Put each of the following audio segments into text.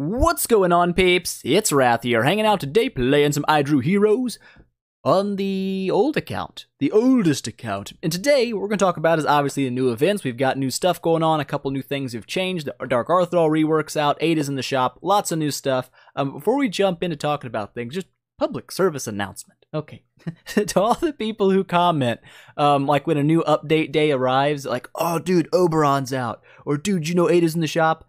What's going on, peeps? It's Wrath here, hanging out today playing some I Drew Heroes on the old account, the oldest account. And today, what we're going to talk about is obviously the new events. We've got new stuff going on, a couple new things have changed. The Dark Arthindol rework's out, Ada's in the shop, lots of new stuff. Before we jump into talking about things, just public service announcement. Okay, to all the people who comment, like when a new update day arrives, like, oh dude, Oberon's out, or dude, you know Ada's in the shop.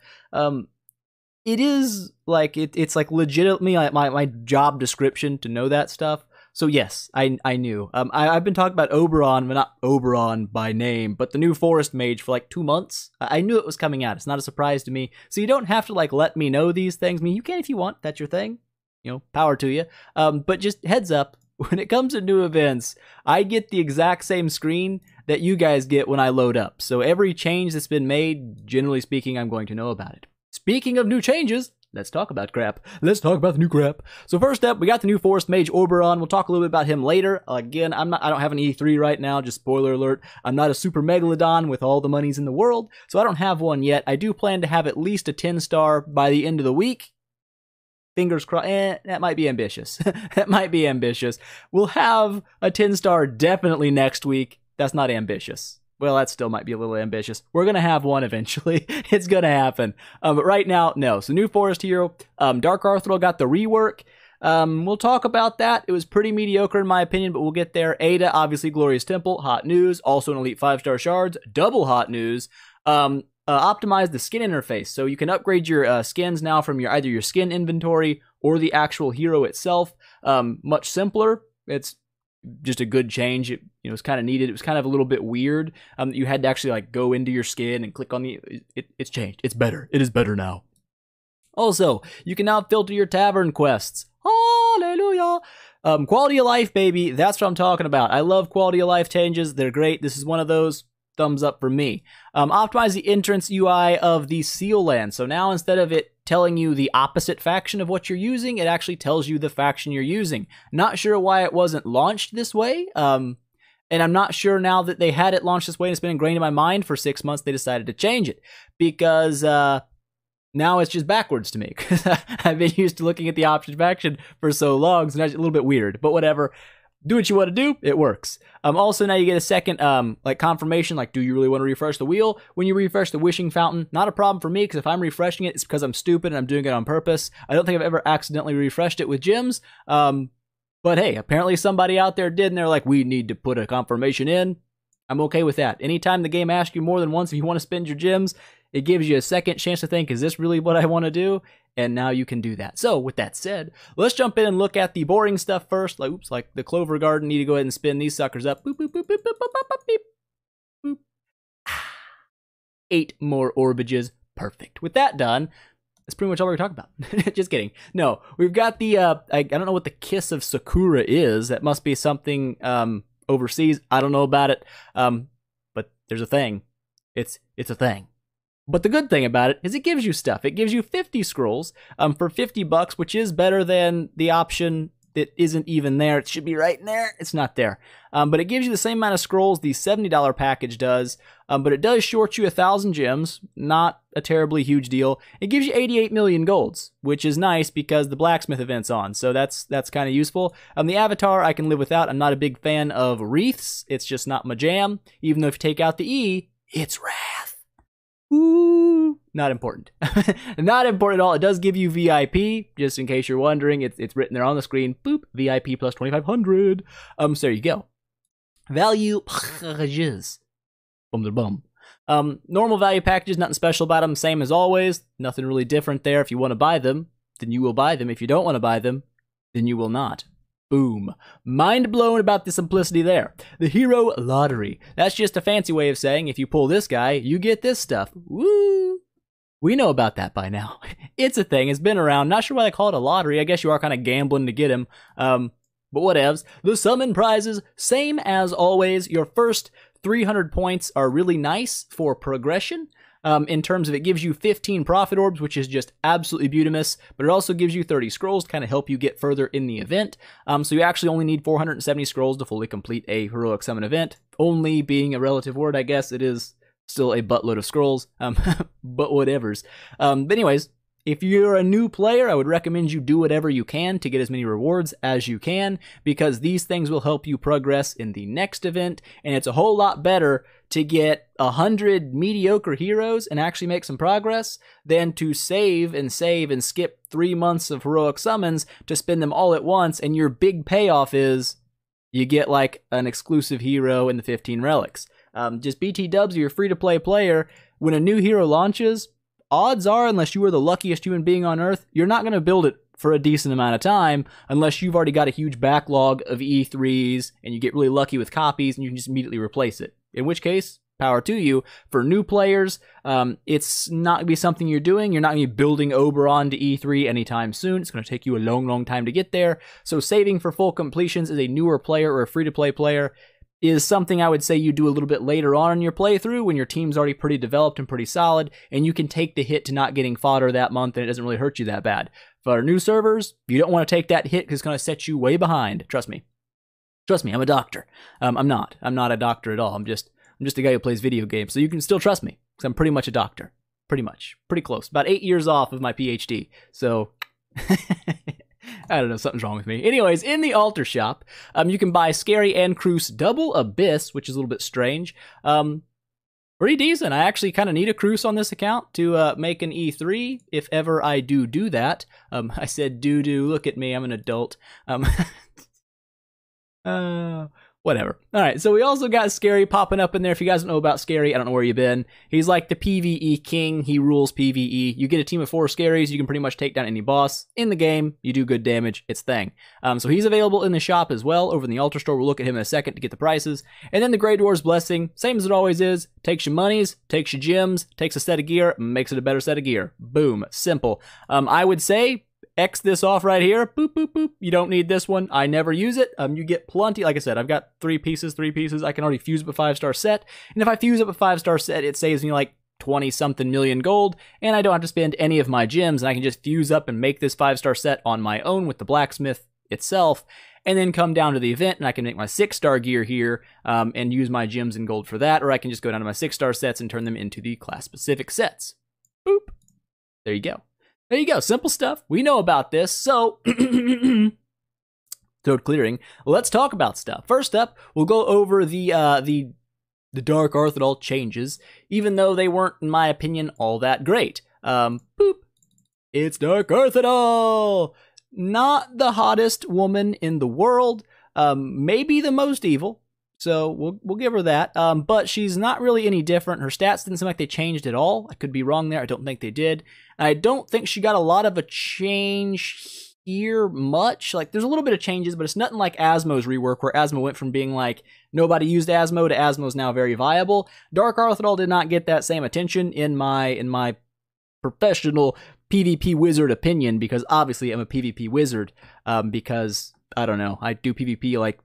It is like, it's like legitimately my job description to know that stuff. So yes, I knew. I've been talking about Oberon, but not Oberon by name, but the new Forest Mage for like 2 months. I knew it was coming out. It's not a surprise to me. So you don't have to like let me know these things. I mean, you can if you want. That's your thing. You know, power to you. But just heads up, when it comes to new events, I get the exact same screen that you guys get when I load up. So every change that's been made, generally speaking, I'm going to know about it. Speaking of new changes, let's talk about crap. Let's talk about the new crap. So first up, we got the new Forest Mage Oberon. We'll talk a little bit about him later. Again, I don't have an E3 right now, just spoiler alert. I'm not a super megalodon with all the monies in the world, so I don't have one yet. I do plan to have at least a 10-star by the end of the week. Fingers crossed. That might be ambitious. That might be ambitious. We'll have a 10-star definitely next week. That's not ambitious. Well, that still might be a little ambitious. We're going to have one eventually. It's going to happen. But right now, no. So new Forest Hero. Dark Arthindol got the rework. We'll talk about that. It was pretty mediocre in my opinion, but we'll get there. Ada, obviously Glorious Temple. Hot news. Also an Elite 5-star shards. Double hot news. Optimize the skin interface. So you can upgrade your skins now from either your skin inventory or the actual hero itself. Much simpler. It's just a good change. It was kind of needed. It was kind of a little bit weird. You had to actually like go into your skin and click on the. It's changed. It's better. It is better now. Also, you can now filter your tavern quests. Hallelujah. Quality of life, baby. That's what I'm talking about. I love quality of life changes. They're great. This is one of those. Thumbs up for me. Optimize the entrance UI of the Seal Land. So now instead of it telling you the opposite faction of what you're using, it actually tells you the faction you're using. Not sure why it wasn't launched this way. And I'm not sure now that they had it launched this way and it's been ingrained in my mind for 6 months, they decided to change it. Because now it's just backwards to me. Because I've been used to looking at the options faction for so long, so now it's a little bit weird. But whatever. Do what you want to do, it works. Also, now you get a second like confirmation, like, do you really want to refresh the wheel? When you refresh the wishing fountain, not a problem for me, because if I'm refreshing it, it's because I'm stupid and I'm doing it on purpose. I don't think I've ever accidentally refreshed it with gems. But hey, apparently somebody out there did, and they're like, we need to put a confirmation in. I'm okay with that. Anytime the game asks you more than once if you want to spend your gems, it gives you a second chance to think, is this really what I want to do? And now you can do that. So with that said, let's jump in and look at the boring stuff first. Like, oops, like the Clover Garden. Need to go ahead and spin these suckers up. Boop, boop, boop, boop, boop, boop, boop, boop, boop. 8 more orbages. Perfect. With that done, that's pretty much all we're going to talk about. Just kidding. No, we've got the, I don't know what the Kiss of Sakura is. That must be something overseas. I don't know about it. But there's a thing. It's a thing. But the good thing about it is it gives you stuff. It gives you 50 scrolls for $50, which is better than the option that isn't even there. It should be right in there. It's not there. But it gives you the same amount of scrolls the $70 package does. But it does short you 1,000 gems. Not a terribly huge deal. It gives you 88 million golds, which is nice because the blacksmith event's on. So that's kind of useful. The avatar I can live without. I'm not a big fan of wreaths. It's just not my jam. Even though if you take out the E, it's Wrath. Ooh, not important. Not important at all. It does give you VIP, just in case you're wondering. It's written there on the screen. Boop, VIP plus 2,500. So there you go. Value packages. Bum. Normal value packages, nothing special about them. Same as always. Nothing really different there. If you want to buy them, then you will buy them. If you don't want to buy them, then you will not. Boom. Mind blown about the simplicity there. The Hero Lottery. That's just a fancy way of saying if you pull this guy, you get this stuff. Woo! We know about that by now. It's a thing. It's been around. Not sure why they call it a lottery. I guess you are kind of gambling to get him. But whatevs. The summon prizes, same as always. Your first 300 points are really nice for progression. In terms of it gives you 15 profit orbs, which is just absolutely beautimous, but it also gives you 30 scrolls to kind of help you get further in the event. So you actually only need 470 scrolls to fully complete a heroic summon event. Only being a relative word, I guess, it is still a buttload of scrolls, but whatevers. But anyways, If you're a new player, I would recommend you do whatever you can to get as many rewards as you can, because these things will help you progress in the next event, and it's a whole lot better to get 100 mediocre heroes and actually make some progress than to save and skip 3 months of heroic summons to spend them all at once, and your big payoff is you get like an exclusive hero in the 15 relics. Just BT dubs, you're a free-to-play player. When a new hero launches, odds are, unless you are the luckiest human being on Earth, you're not going to build it for a decent amount of time unless you've already got a huge backlog of E3s and you get really lucky with copies and you can just immediately replace it. In which case, power to you. For new players, it's not going to be something you're doing. You're not going to be building Oberon to E3 anytime soon. It's going to take you a long time to get there. So saving for full completions as a newer player or a free-to-play player is something I would say you do a little bit later on in your playthrough when your team's already pretty developed and pretty solid, and you can take the hit to not getting fodder that month and it doesn't really hurt you that bad. For new servers, you don't want to take that hit because it's going to set you way behind. Trust me. Trust me, I'm a doctor. I'm not a doctor at all. I'm just a guy who plays video games, so you can still trust me because I'm pretty much a doctor. Pretty close. About 8 years off of my PhD, so... I don't know, something's wrong with me. Anyways, in the altar shop, you can buy Scary and Cruce Double Abyss, which is a little bit strange. Pretty decent. I actually kind of need a Cruce on this account to make an E3, if ever I do that. I said do, look at me, I'm an adult. Whatever. All right, so we also got Scary popping up in there. If you guys don't know about Scary, I don't know where you've been. He's like the PvE king. He rules PvE. You get a team of 4 Scaries, you can pretty much take down any boss in the game. You do good damage. It's thing. So he's available in the shop as well over in the altar store. We'll look at him in a second to get the prices. And then the Grey Dwarf's Blessing, same as it always is. Takes your monies, takes your gems, takes a set of gear, makes it a better set of gear. Boom. Simple. I would say X this off right here. Boop, boop, boop. You don't need this one. I never use it. You get plenty. Like I said, I've got 3 pieces. I can already fuse up a 5-star set. And if I fuse up a 5-star set, it saves me like 20-something million gold. And I don't have to spend any of my gems. And I can just fuse up and make this 5-star set on my own with the blacksmith itself. And then come down to the event and I can make my 6-star gear here and use my gems and gold for that. Or I can just go down to my 6-star sets and turn them into the class-specific sets. Boop. There you go. There you go, simple stuff. We know about this, so throat clearing. Let's talk about stuff. First up, we'll go over the Dark Arthindol changes, even though they weren't, in my opinion, all that great. Boop. It's Dark Arthindol! Not the hottest woman in the world, maybe the most evil. So we'll give her that, but she's not really any different. Her stats didn't seem like they changed at all. I could be wrong there. I don't think they did. I don't think she got a lot of a change here much. Like, there's a little bit of changes, but it's nothing like Asmo's rework, where Asmo went from being like, nobody used Asmo to Asmo's now very viable. Dark Arthindol did not get that same attention in my professional PvP wizard opinion, because obviously I'm a PvP wizard, because, I don't know, I do PvP like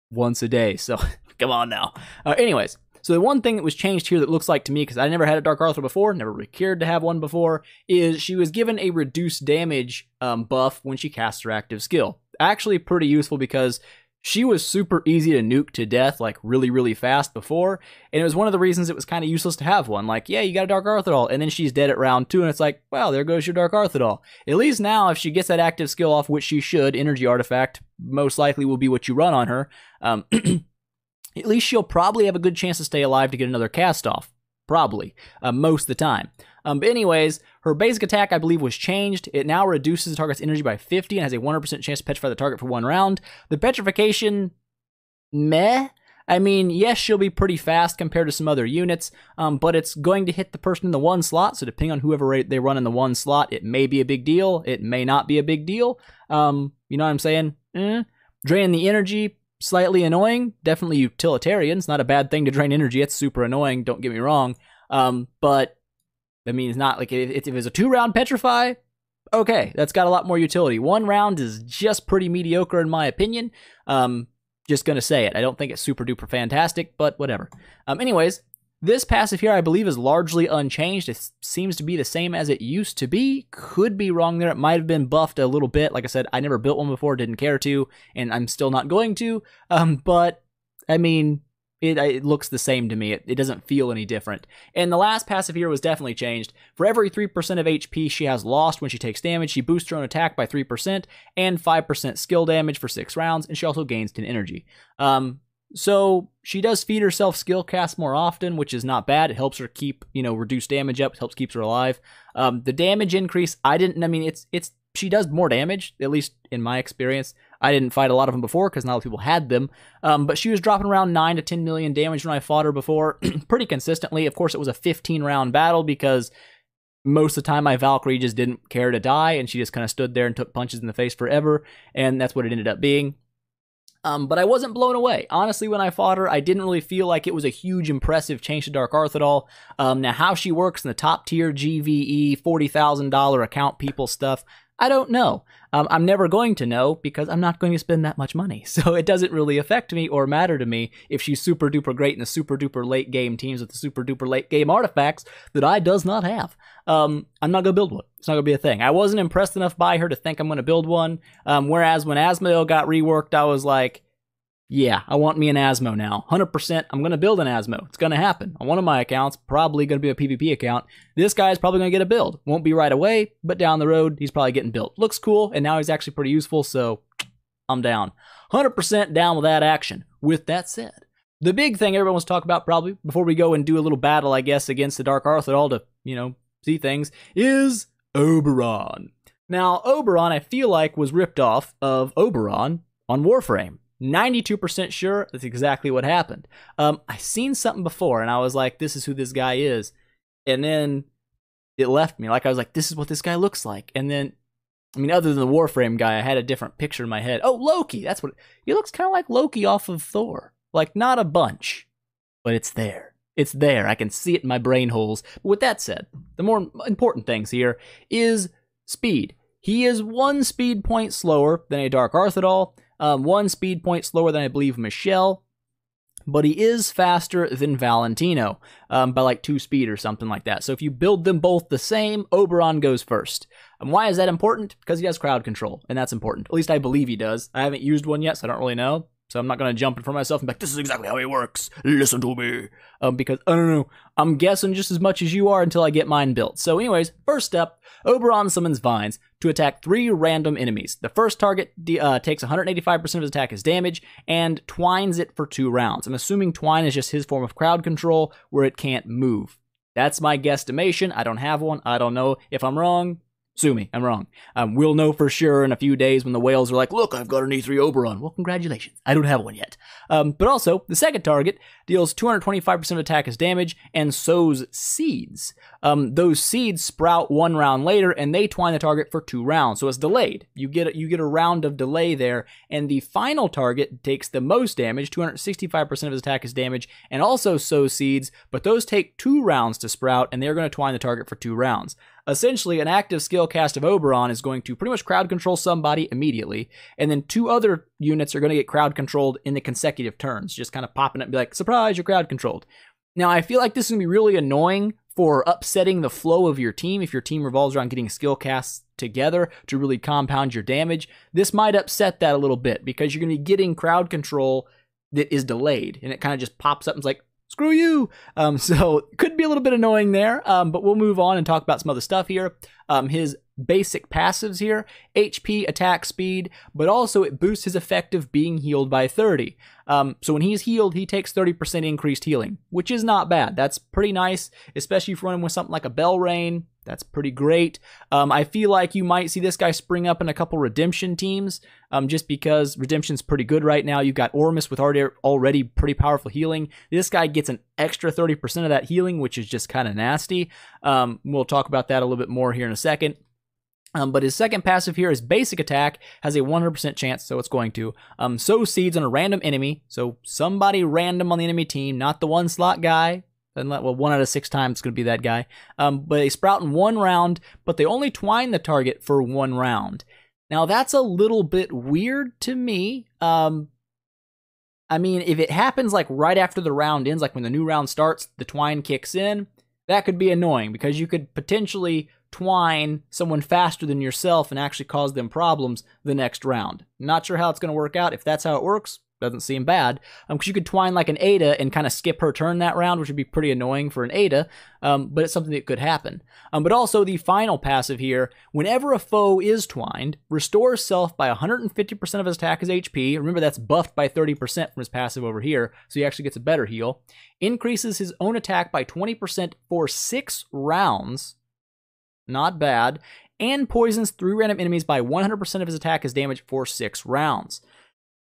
once a day, so come on now. Anyways, so the one thing that was changed here that looks like to me, because I never had a Dark Arthindol before, never really cared to have one before, is she was given a reduced damage buff when she casts her active skill. Actually pretty useful, because she was super easy to nuke to death, like really fast before, and it was one of the reasons it was kind of useless to have one. Like, yeah, you got a Dark Arthindol, and then she's dead at round 2, and it's like, wow, there goes your Dark Arthindol. At least now, if she gets that active skill off, which she should, Energy Artifact most likely will be what you run on her, at least she'll probably have a good chance to stay alive to get another cast off. Probably. Most of the time. But anyways, her basic attack, I believe, was changed. It now reduces the target's energy by 50 and has a 100% chance to petrify the target for 1 round. The petrification, meh. I mean, yes, she'll be pretty fast compared to some other units, but it's going to hit the person in the 1 slot, so depending on whoever they run in the 1 slot, it may be a big deal, it may not be a big deal. You know what I'm saying? Drain the energy, slightly annoying, definitely utilitarian. It's not a bad thing to drain energy, it's super annoying, don't get me wrong. But I mean, it's not like if it's a 2-round petrify, okay, that's got a lot more utility. 1 round is just pretty mediocre in my opinion. Just gonna say it. I don't think it's super duper fantastic, but whatever. Anyways, this passive here I believe is largely unchanged. It seems to be the same as it used to be. Could be wrong there. It might have been buffed a little bit. Like I said, I never built one before, didn't care to, and I'm still not going to. But I mean, it looks the same to me. It doesn't feel any different. And the last passive here was definitely changed. For every 3% of HP she has lost when she takes damage, she boosts her own attack by 3% and 5% skill damage for 6 rounds, and she also gains 10 energy. So she does feed herself skill cast more often, which is not bad. It helps her keep, reduce damage up. It helps keeps her alive. The damage increase, she does more damage, at least in my experience. I didn't fight a lot of them before because not a lot of people had them. But she was dropping around 9 to 10 million damage when I fought her before, pretty consistently. Of course, it was a 15-round battle because most of the time my Valkyrie just didn't care to die, and she just kind of stood there and took punches in the face forever, and that's what it ended up being. But I wasn't blown away. Honestly, when I fought her, I didn't really feel like it was a huge, impressive change to Dark Arthindol. Now, how she works in the top-tier GVE, $40,000 account people stuff, I don't know. I'm never going to know because I'm not going to spend that much money. So it doesn't really affect me or matter to me if she's super duper great in the super duper late game teams with the super duper late game artifacts that I does not have. I'm not going to build one. It's not going to be a thing. I wasn't impressed enough by her to think I'm going to build one. Whereas when Asmodale got reworked, I was like, yeah, I want me an Asmo now. 100%, I'm going to build an Asmo. It's going to happen. On one of my accounts, probably going to be a PvP account. This guy's probably going to get a build. Won't be right away, but down the road, he's probably getting built. Looks cool, and now he's actually pretty useful, so I'm down. 100% down with that action. With that said, the big thing everyone wants to talk about probably, before we go and do a little battle, I guess, against the Dark Arthindol to, see things, is Oberon. Now, Oberon, I feel like, was ripped off of Oberon on Warframe. 92% sure that's exactly what happened. I seen something before, and I was like, this is who this guy is. And then it left me. Like, I was like, this is what this guy looks like. And then, other than the Warframe guy, I had a different picture in my head. Oh, Loki! That's what... He looks kind of like Loki off of Thor. Like, not a bunch. But it's there. It's there. I can see it in my brain holes. But with that said, the more important things here is speed. He is 1 speed point slower than a Dark Arthindol. 1 speed point slower than I believe Michelle, but he is faster than Valentino by like 2 speed or something like that. So if you build them both the same, Oberon goes first. And why is that important? Because he has crowd control, and that's important. At least I believe he does. I haven't used one yet, so I don't really know. So I'm not going to jump in for myself and be like, this is exactly how he works. Listen to me. Because, I don't know, I'm guessing just as much as you are until I get mine built. So anyways, first up, Oberon summons Vines to attack 3 random enemies. The first target takes 185% of his attack as damage and twines it for 2 rounds. I'm assuming twine is just his form of crowd control where it can't move. That's my guesstimation. I don't have one. I don't know. If I'm wrong, sue me, I'm wrong. We'll know for sure in a few days when the whales are like, look, I've got an E3 Oberon. Well, congratulations. I don't have one yet. But also, the second target deals 225% of attack as damage and sows seeds. Those seeds sprout 1 round later, and they twine the target for 2 rounds. So it's delayed. You get a round of delay there, and the final target takes the most damage, 265% of his attack as damage, and also sows seeds, but those take 2 rounds to sprout, and they're going to twine the target for 2 rounds. Essentially, an active skill cast of Oberon is going to pretty much crowd control somebody immediately, and then 2 other units are going to get crowd controlled in the consecutive turns, just kind of popping up and be like, surprise, you're crowd controlled. Now, I feel like this is going to be really annoying for upsetting the flow of your team if your team revolves around getting skill casts together to really compound your damage. This might upset that a little bit because you're going to be getting crowd control that is delayed, and it kind of just pops up and it's like, screw you. So it could be a little bit annoying there, but we'll move on and talk about some other stuff here. His basic passives here, HP, attack, speed, but also it boosts his effective being healed by 30. So when he's healed, he takes 30% increased healing, which is not bad. That's pretty nice, especially if you're running with something like a Bell Rain. That's pretty great. I feel like you might see this guy spring up in a couple Redemption teams, just because Redemption's pretty good right now. You've got Ormus with already pretty powerful healing. This guy gets an extra 30% of that healing, which is just kind of nasty. We'll talk about that a little bit more here in a second. But his second passive here is basic attack, has a 100% chance, so it's going to sow seeds on a random enemy. So somebody random on the enemy team, not the 1 slot guy. Well, 1 out of 6 times it's going to be that guy. But they sprout in 1 round, but they only twine the target for 1 round. Now, that's a little bit weird to me. If it happens like right after the round ends, like when the new round starts, the twine kicks in, that could be annoying because you could potentially twine someone faster than yourself and actually cause them problems the next round. Not sure how it's going to work out. If that's how it works, doesn't seem bad. Because you could twine like an Ada and kind of skip her turn that round, which would be pretty annoying for an Ada, but it's something that could happen. But also the final passive here, whenever a foe is twined, restores self by 150% of his attack as HP. Remember, that's buffed by 30% from his passive over here, so he actually gets a better heal. Increases his own attack by 20% for 6 rounds. Not bad. And poisons 3 random enemies by 100% of his attack as damage for 6 rounds.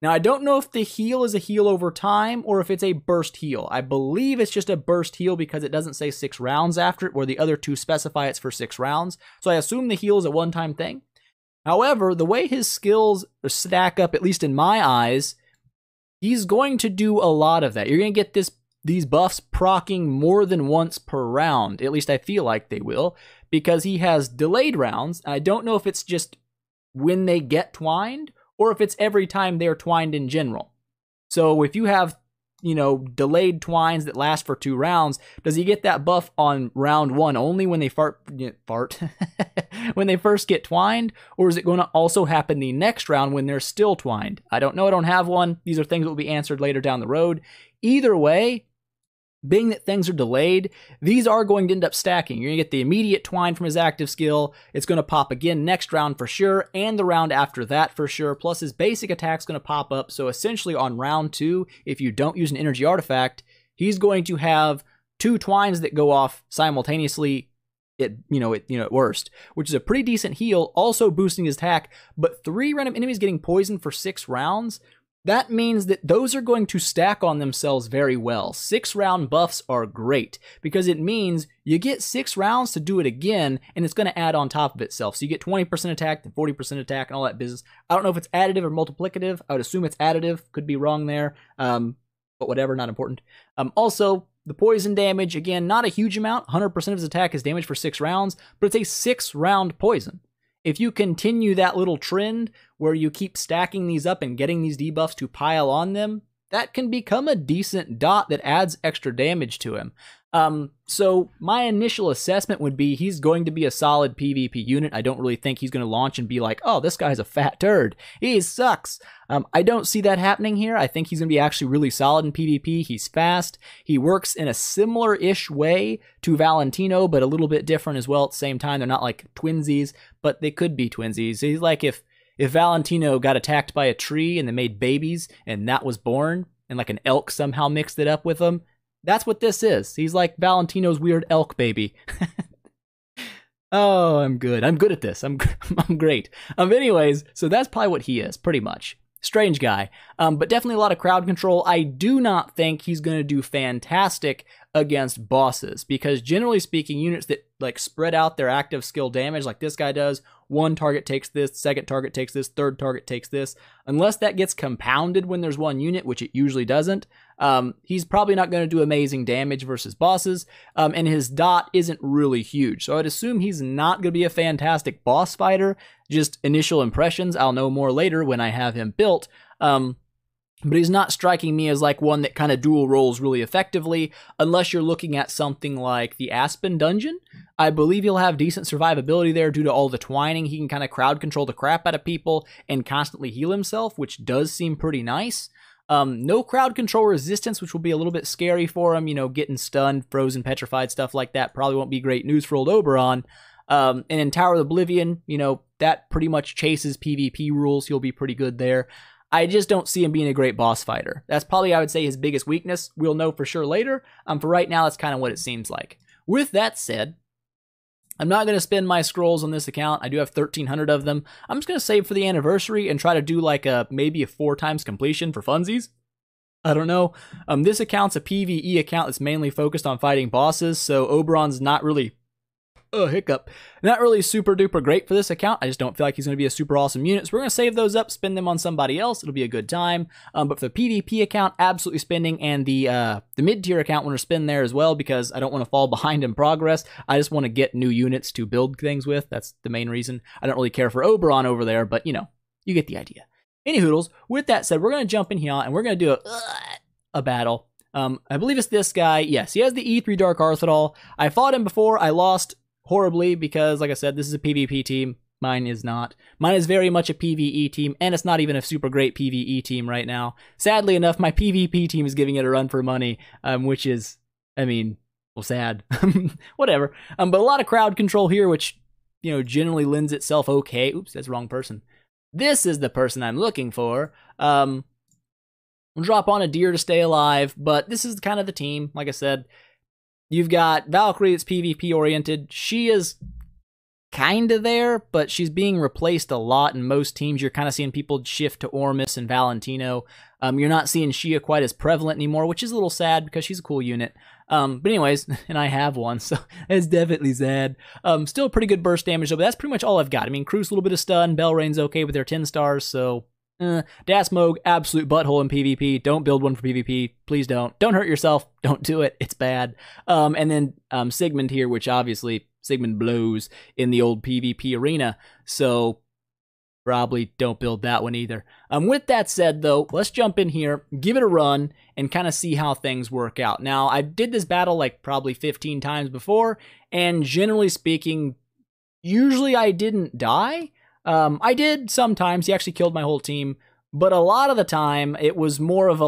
Now, I don't know if the heal is a heal over time or if it's a burst heal. I believe it's just a burst heal because it doesn't say 6 rounds after it, where the other 2 specify it's for 6 rounds. So I assume the heal is a one-time thing. However, the way his skills stack up, at least in my eyes, he's going to do a lot of that. You're going to get these buffs proccing more than once per round. At least I feel like they will, because he has delayed rounds. I don't know if it's just when they get twined, or if it's every time they're twined in general. So if you have, delayed twines that last for 2 rounds, does he get that buff on round 1 only when they when they first get twined? Or is it going to also happen the next round when they're still twined? I don't know, I don't have one. These are things that will be answered later down the road. Either way, being that things are delayed, these are going to end up stacking. You're going to get the immediate twine from his active skill. It's going to pop again next round for sure, and the round after that for sure. Plus his basic attack's going to pop up. So essentially on round 2, if you don't use an energy artifact, he's going to have 2 twines that go off simultaneously at worst, which is a pretty decent heal, also boosting his attack. But 3 random enemies getting poisoned for 6 rounds, that means that those are going to stack on themselves very well. 6-round buffs are great because it means you get 6 rounds to do it again, and it's going to add on top of itself. So you get 20% attack, then 40% attack, and all that business. I don't know if it's additive or multiplicative. I would assume it's additive. Could be wrong there, but whatever, not important. Also, the poison damage, again, not a huge amount. 100% of his attack is damage for 6 rounds, but it's a 6-round poison. If you continue that little trend where you keep stacking these up and getting these debuffs to pile on them, that can become a decent dot that adds extra damage to him. So my initial assessment would be he's going to be a solid PvP unit. I don't really think he's going to launch and be like, oh, this guy's a fat turd. He sucks. I don't see that happening here. I think he's going to be actually really solid in PvP. He's fast. He works in a similar-ish way to Valentino, but a little bit different as well at the same time. They're not like twinsies, but they could be twinsies. He's like if Valentino got attacked by a tree and they made babies and that was born, and like an elk somehow mixed it up with them. That's what this is. He's like Valentino's weird elk baby. Oh, I'm good. I'm good at this. I'm great. Anyways, so that's probably what he is, pretty much. Strange guy, but definitely a lot of crowd control. I do not think he's going to do fantastic against bosses, because generally speaking, units that like spread out their active skill damage like this guy does, 1 target takes this, 2nd target takes this, 3rd target takes this, unless that gets compounded when there's 1 unit, which it usually doesn't, he's probably not going to do amazing damage versus bosses, and his dot isn't really huge, so I'd assume he's not going to be a fantastic boss fighter. Just initial impressions, I'll know more later when I have him built, but he's not striking me as like one that kind of dual rolls really effectively, unless you're looking at something like the Aspen Dungeon. I believe he'll have decent survivability there due to all the twining. He can kind of crowd control the crap out of people and constantly heal himself, which does seem pretty nice. No crowd control resistance, which will be a little bit scary for him, getting stunned, frozen, petrified, stuff like that. Probably won't be great news for old Oberon. And in Tower of Oblivion, that pretty much chases PvP rules. He'll be pretty good there. I just don't see him being a great boss fighter. That's probably, I would say, his biggest weakness. We'll know for sure later. For right now, that's kind of what it seems like. With that said, I'm not going to spend my scrolls on this account. I do have 1,300 of them. I'm just going to save for the anniversary and try to do like maybe a 4 times completion for funsies. I don't know. This account's a PvE account that's mainly focused on fighting bosses, so Oberon's not really... not really super duper great for this account. I just don't feel like he's going to be a super awesome unit. So we're going to save those up, spend them on somebody else. It'll be a good time. But for the PvP account, absolutely spending, and the mid-tier account, want to spend there as well, because I don't want to fall behind in progress. I just want to get new units to build things with. That's the main reason. I don't really care for Oberon over there, but you get the idea. Any hoodles, with that said, we're going to jump in here and we're going to do a battle. I believe it's this guy. Yes, he has the E3 Dark Arthindol. I fought him before. I lost horribly because, like I said, this is a PvP team. Mine is not. Mine is very much a PvE team, and it's not even a super great PvE team right now. Sadly enough, my PvP team is giving it a run for money, which is, I mean, well, sad. Whatever. But a lot of crowd control here, which, you know, generally lends itself okay. Oops, that's the wrong person. This is the person I'm looking for. We'll drop on a deer to stay alive, but this is kind of the team. Like I said, you've got Valkyrie that's PvP oriented. She is kind of there, but she's being replaced a lot in most teams. You're kind of seeing people shift to Ormus and Valentino. You're not seeing Shia quite as prevalent anymore, which is a little sad because she's a cool unit. But anyways, and I have one, so it's definitely sad. Still pretty good burst damage, though, but that's pretty much all I've got. I mean, Cruise a little bit of stun, Belrain's okay with their 10 stars, so... Dasmog, absolute butthole in PvP. Don't build one for PvP. Please don't. Don't hurt yourself. Don't do it. It's bad. And then Sigmund here, which obviously Sigmund blows in the old PvP arena, so probably don't build that one either. With that said, though, let's jump in here, give it a run, and kind of see how things work out. Now, I did this battle like probably 15 times before, and generally speaking, usually I didn't die. I did sometimes. He actually killed my whole team, but a lot of the time it was more of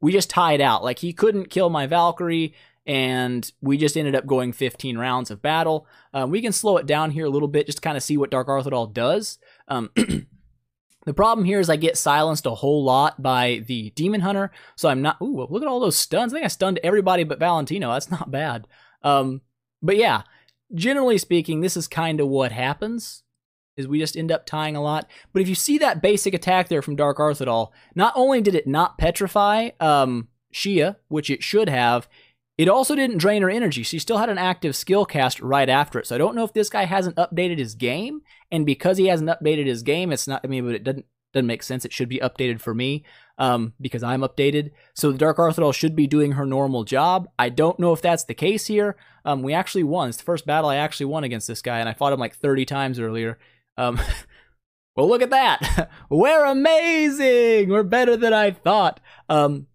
we just tied out. Like, he couldn't kill my Valkyrie, and we just ended up going 15 rounds of battle. We can slow it down here a little bit just to kind of see what Dark Arthindol does. The problem here is I get silenced a whole lot by the Demon Hunter, so I'm not... Ooh, look at all those stuns. I think I stunned everybody but Valentino. That's not bad. But yeah, generally speaking, this is kind of what happens, is we just end up tying a lot. But if you see that basic attack there from Dark Arthindol, not only did it not petrify Shia, which it should have, it also didn't drain her energy. She still had an active skill cast right after it. So I don't know if this guy hasn't updated his game, and because he hasn't updated his game, it's not, I mean, but it doesn't make sense. It should be updated for me, because I'm updated. So the Dark Arthindol should be doing her normal job. I don't know if that's the case here. We actually won. It's the first battle I actually won against this guy, and I fought him like 30 times earlier. Well, look at that. We're amazing. We're better than I thought.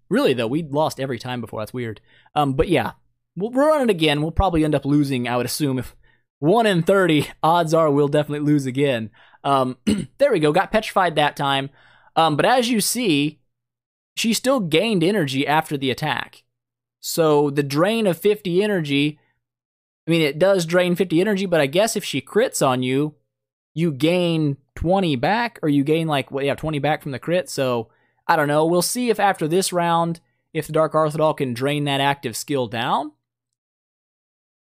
Really, though, we lost every time before. That's weird. But yeah, we'll run it again. We'll probably end up losing, I would assume. If 1 in 30, odds are we'll definitely lose again. There we go. Got petrified that time. But as you see, she still gained energy after the attack. So the drain of 50 energy, I mean, it does drain 50 energy, but I guess if she crits on you, you gain 20 back, or you gain like, well, yeah, 20 back from the crit. So I don't know. We'll see if after this round, if the Dark Arthindol can drain that active skill down.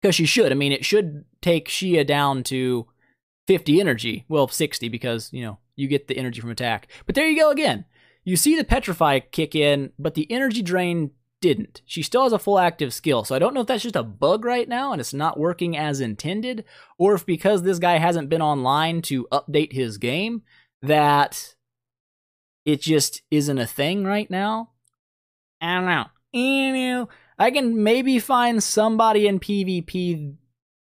Because she should. I mean, it should take Shia down to 50 energy. Well, 60, because, you know, you get the energy from attack. But there you go again. You see the Petrify kick in, but the energy drain didn't. She still has a full active skill, so I don't know if that's just a bug right now and it's not working as intended, or if because this guy hasn't been online to update his game, that it just isn't a thing right now. I don't know. You know, I can maybe find somebody in PvP,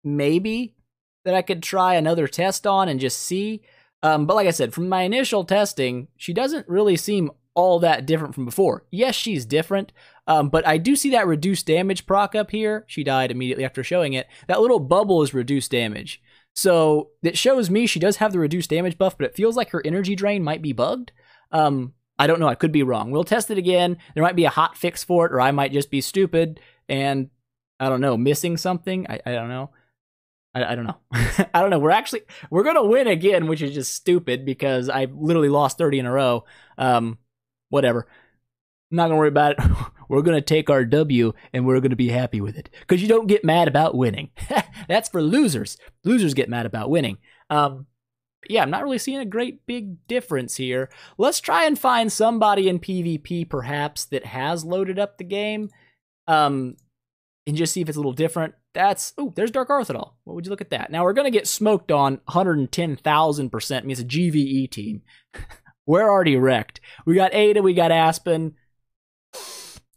maybe, that I could try another test on and just see. But like I said, from my initial testing, she doesn't really seem all that different from before. Yes, she's different, but I do see that reduced damage proc up here. She died immediately after showing it. That little bubble is reduced damage. So it shows me she does have the reduced damage buff, but it feels like her energy drain might be bugged. I don't know. I could be wrong. We'll test it again. There might be a hot fix for it, or I might just be stupid and, I don't know, missing something. I don't know. I don't know. I don't know. We're going to win again, which is just stupid because I literally lost 30 in a row. Whatever. I'm not going to worry about it. We're going to take our W and we're going to be happy with it. Because you don't get mad about winning. That's for losers. Losers get mad about winning. Yeah, I'm not really seeing a great big difference here. Let's try and find somebody in PvP perhaps that has loaded up the game. And just see if it's a little different. Ooh, there's Dark Arthindol. What would you look at that? Now we're going to get smoked on 110,000%. I mean, it's a GVE team. We're already wrecked. We got Ada, we got Aspen.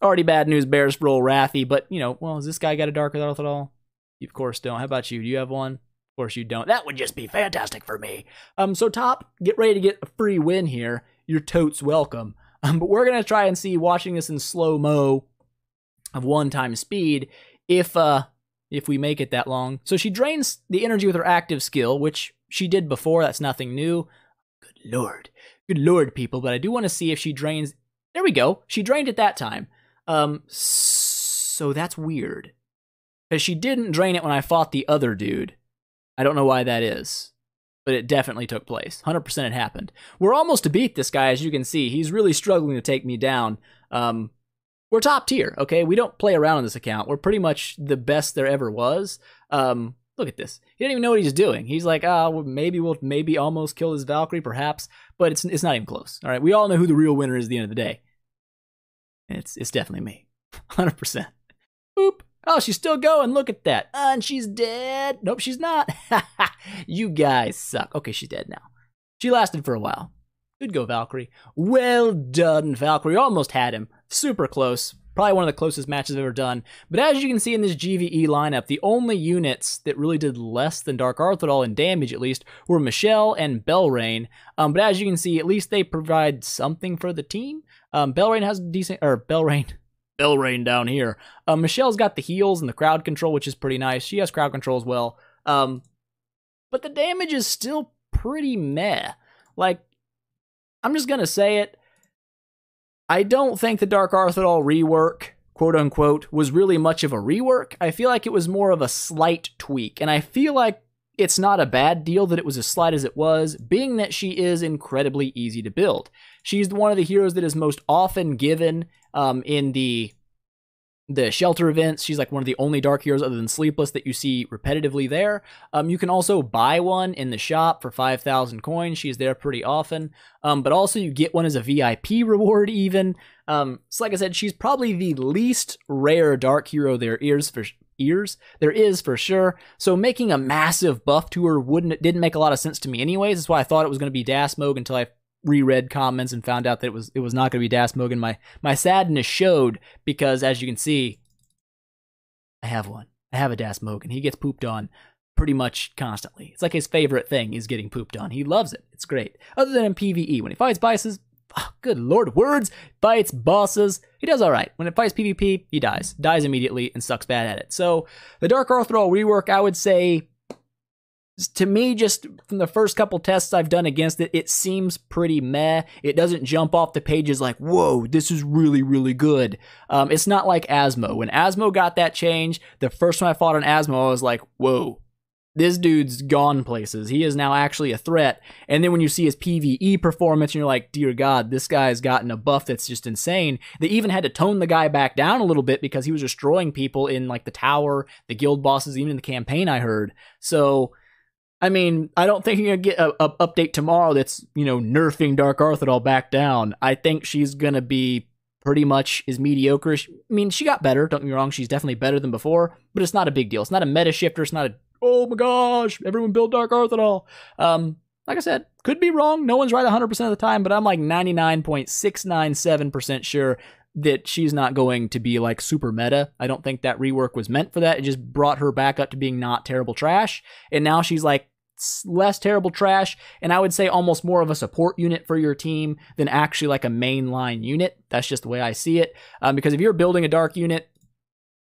Already bad news bears for old Wrathy, but, you know, well, has this guy got a Dark Arthindol? You, of course, don't. How about you? Do you have one? Of course you don't. That would just be fantastic for me. So top, get ready to get a free win here. You're totes welcome. But we're going to try and see, watching this in slow-mo of 1x speed, if we make it that long. So she drains the energy with her active skill, which she did before. That's nothing new. Good lord. Good lord, people. But I do want to see if she drains... There we go. She drained it that time. So that's weird. Because she didn't drain it when I fought the other dude. I don't know why that is. But it definitely took place. 100% it happened. We're almost to beat this guy, as you can see. He's really struggling to take me down. We're top tier, okay? We don't play around on this account. We're pretty much the best there ever was. Look at this. He didn't even know what he's doing. He's like, we'll maybe almost kill this Valkyrie, perhaps. But it's not even close, all right? We all know who the real winner is at the end of the day. And it's definitely me. 100%. Boop. Oh, she's still going. Look at that. And she's dead. Nope, she's not. You guys suck. Okay, she's dead now. She lasted for a while. Good go, Valkyrie. Well done, Valkyrie. Almost had him. Super close. Probably one of the closest matches I've ever done. But as you can see in this GVE lineup, the only units that really did less than Dark Arthindol in damage, at least, were Michelle and Belrain. But as you can see, at least they provide something for the team. Belrain has decent... Belrain down here. Michelle's got the heals and the crowd control, which is pretty nice. She has crowd control as well. But the damage is still pretty meh. Like, I'm just gonna say it. I don't think the Dark Arthindol rework, quote-unquote, was really much of a rework. I feel like it was more of a slight tweak, and I feel like it's not a bad deal that it was as slight as it was, being that she is incredibly easy to build. She's one of the heroes that is most often given in the shelter events. She's like one of the only dark heroes other than Sleepless that you see repetitively there. You can also buy one in the shop for 5,000 coins. She's there pretty often. But also you get one as a VIP reward even. So like I said, she's probably the least rare dark hero there is for sure. So making a massive buff to her didn't make a lot of sense to me anyways. That's why I thought it was going to be Dasmog until I reread comments and found out that it was not going to be Dasmog, and my sadness showed because, as you can see, I have one. I have a Dasmog, and he gets pooped on pretty much constantly. It's like his favorite thing is getting pooped on. He loves it. It's great. Other than in PvE, when he fights bosses, good lord, words, fights bosses, he does all right. When it fights PvP, he dies immediately and sucks bad at it. So the Dark Arthindol rework, I would say, to me, just from the first couple tests I've done against it, it seems pretty meh. It doesn't jump off the pages like, whoa, this is really, really good. It's not like Asmo. When Asmo got that change, the first time I fought on Asmo, I was like, whoa, this dude's gone places. He is now actually a threat. And then when you see his PvE performance, and you're like, dear God, this guy's gotten a buff that's just insane. They even had to tone the guy back down a little bit because he was destroying people in like the tower, the guild bosses, even in the campaign, I heard. So... I mean, I don't think you're going to get an update tomorrow that's, nerfing Dark Arthindol back down. I think she's going to be pretty much as mediocre. I mean, she got better, don't get me wrong. She's definitely better than before, but it's not a big deal. It's not a meta shifter. It's not a, oh my gosh, everyone build Dark Arthindol. Like I said, could be wrong. No one's right 100% of the time, but I'm like 99.697% sure that she's not going to be like super meta. I don't think that rework was meant for that. It just brought her back up to being not terrible trash. And now she's like less terrible trash. And I would say almost more of a support unit for your team than actually like a mainline unit. That's just the way I see it. Because if you're building a dark unit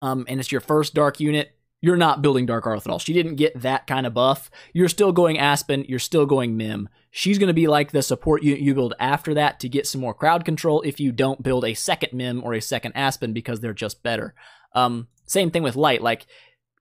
and it's your first dark unit, you're not building Dark Arthindol. She didn't get that kind of buff. You're still going Aspen. You're still going Mim. She's going to be like the support unit you build after that to get some more crowd control if you don't build a second Mim or a second Aspen because they're just better. Same thing with Light. Like,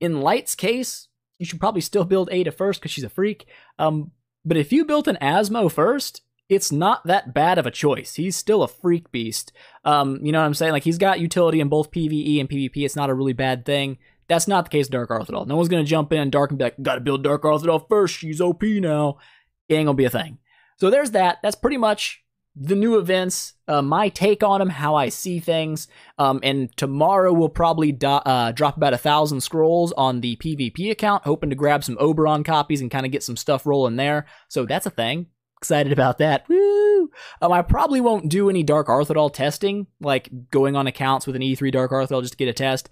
in Light's case, you should probably still build Ada first because she's a freak. But if you built an Asmo first, it's not that bad of a choice. He's still a freak beast. You know what I'm saying? Like, he's got utility in both PvE and PvP. It's not a really bad thing. That's not the case with Dark Arthindol. No one's going to jump in Dark and be like, gotta build Dark Arthindol first. She's OP now. It ain't going to be a thing. So there's that. That's pretty much the new events, my take on them, how I see things. And tomorrow we'll probably drop about 1,000 scrolls on the PvP account, hoping to grab some Oberon copies and kind of get some stuff rolling there. So that's a thing. Excited about that. Woo! I probably won't do any Dark Arthindol testing, like going on accounts with an E3 Dark Arthindol just to get a test.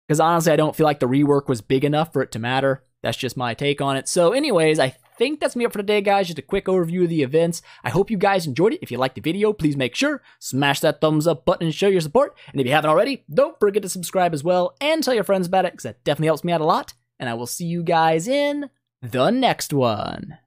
Because honestly, I don't feel like the rework was big enough for it to matter. That's just my take on it. So anyways, I think that's me up for today, guys. Just a quick overview of the events. I hope you guys enjoyed it. If you liked the video, please make sure, smash that thumbs up button and show your support. And if you haven't already, don't forget to subscribe as well and tell your friends about it because that definitely helps me out a lot. And I will see you guys in the next one.